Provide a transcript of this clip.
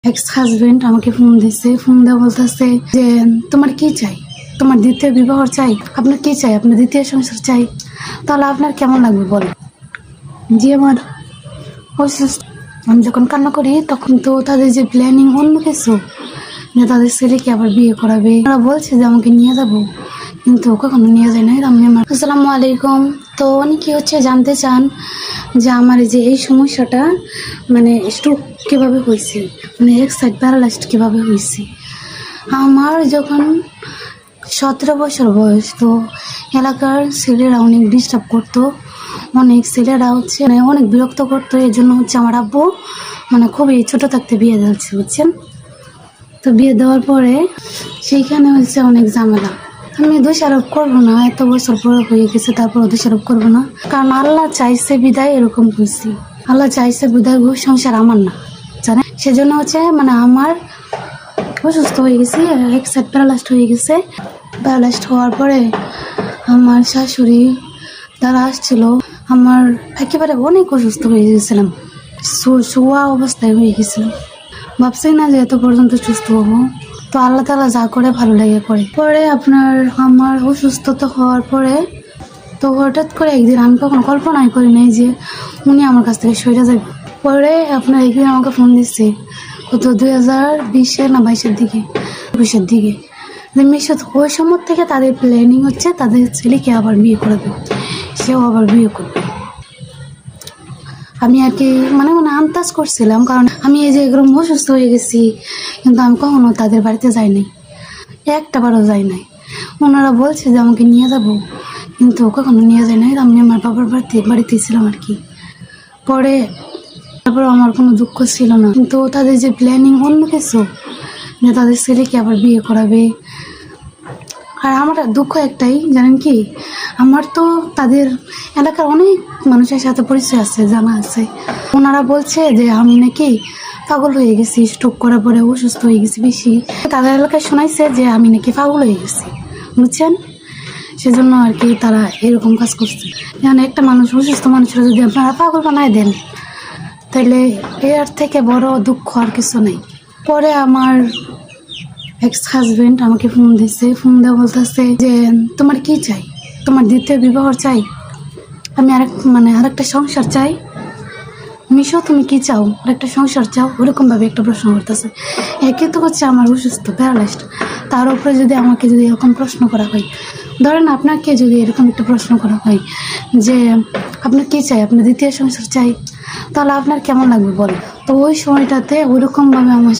Ex husband আমাকে phone দিছে, phone দেওয়া বলতেছে যে তোমার কি চাই, তোমার দ্বিতীয় বিবাহ চাই, আপনার কি চাই, আপনার দ্বিতীয় সংসার চাই, তাহলে আপনার কেমন লাগবে বলেন। যে আমার অসুস্থ, আমি যখন কান্না করি তখন তো তাদের যে প্ল্যানিং অন্য কিছু, যে তাদের ছেলেকে আবার বিয়ে করাবে। ওরা বলছে যে আমাকে নিয়ে যাব, কিন্তু কখনো নিয়ে যায় না। আমি আমার আসসালামু আলাইকুম। তো উনি কি হচ্ছে জানতে চান যে আমার যে এই সমস্যাটা মানে স্ট্রোক কীভাবে হয়েছে, মানে এক সাইড প্যারালাইজড কীভাবে হয়েছে। আমার যখন 17 বছর বয়স, তো এলাকার ছেলেরা অনেক ডিস্টার্ব করতো, অনেক ছেলেরা হচ্ছে মানে অনেক বিরক্ত করতো। এই জন্য হচ্ছে আমার আব্বু মানে খুবই ছোটো থাকতে বিয়ে দিয়েছে, বুঝছেন। তো বিয়ে দেওয়ার পরে সেইখানে হচ্ছে অনেক ঝামেলা। আমি দোষারোপ করবো না, এত বছর পরে হয়ে গেছে, তারপর দোষারোপ করবো না, কারণ আল্লাহ চাইছে বিদায় এরকম করছি। আল্লাহ চাইছে বিদায় সংসার আমার না, জানেন। সেজন্য হচ্ছে মানে আমার অসুস্থ হয়ে গেছি, এক সাইড প্যারালাইজড হয়ে গেছে। প্যারালাইজড হওয়ার পরে আমার শাশুড়ি তারা আসছিল, আমার একেবারে অনেক অসুস্থ হয়ে গেছিলাম, শোয়া অবস্থায় হয়ে গেছিলাম। ভাবছি না যে এত পর্যন্ত সুস্থ হবো। তো আল্লাহ তাআলা যা করে ভালো লেগে করে। পরে আপনার আমার অসুস্থতা হওয়ার পরে তো হঠাৎ করে একদিন, আমি কখনো কল্পনাই করি নাই যে উনি আমার কাছ থেকে সরে যাবে। পরে আপনার একদিন আমাকে ফোন দিচ্ছে, কত 2020 না 22-এর দিকে, 21-এর দিকে, যে মিশত ওই সময় থেকে তাদের প্ল্যানিং হচ্ছে তাদের ছেলেকে আবার বিয়ে করবে, সেও আবার বিয়ে করবে। আমি আর কি মানে আন্দাজ করছিলাম, কারণ আমি এই যে এরকম অসুস্থ হয়ে গেছি, কিন্তু আমি কখনো তাদের বাড়িতে যাই নাই, একটা বারও যাই নাই। ওনারা বলছে যে আমাকে নিয়ে যাব, কিন্তু কখনো নিয়ে যায় নাই। আমি আমার বাবার বাড়িতে ছিলাম আর কি। পরে তারপর আমার কোনো দুঃখ ছিল না, কিন্তু তাদের যে প্ল্যানিং অন্য কিছু, যে তাদের ছেলেকে আবার বিয়ে করাবে। আর আমার দুঃখ একটাই, জানেন কি, আমার তো তাদের এলাকার অনেক মানুষের সাথে পরিচয় আছে, জানা আছে। ওনারা বলছে যে আমি নাকি পাগল হয়ে গেছি, স্ট্রোক করার পরে অসুস্থ হয়ে গেছি বেশি। তাদের এলাকায় শোনাইছে যে আমি নাকি পাগল হয়ে গেছি, বুঝছেন। সেজন্য আর কি তারা এরকম কাজ করছে। যেমন একটা মানুষ, অসুস্থ মানুষের যদি আপনারা পাগল বানায় দেন, তাহলে এর থেকে বড় দুঃখ আর কিছু নেই। পরে আমার এক্স হাজবেন্ড আমাকে ফোন দিছে, ফোন দেওয়া বলতেছে যে তোমার কি চাই, তোমার দ্বিতীয় বিবাহ চাই, আমি আরেকটা সংসার চাই। মিশো, তুমি কি চাও, আরেকটা সংসার চাও, ওরকমভাবে একটা প্রশ্ন করতেছে। একে তো হচ্ছে আমার অসুস্থ, প্যারালাইজড, তার উপরে যদি আমাকে যদি এরকম প্রশ্ন করা হয়, ধরেন আপনাকে যদি এরকম একটা প্রশ্ন করা হয় যে আপনার কি চাই, আপনার দ্বিতীয় সংসার চাই, তাহলে আপনার কেমন লাগবে বলেন। তো ওই সময়টাতে ওরকমভাবে আমার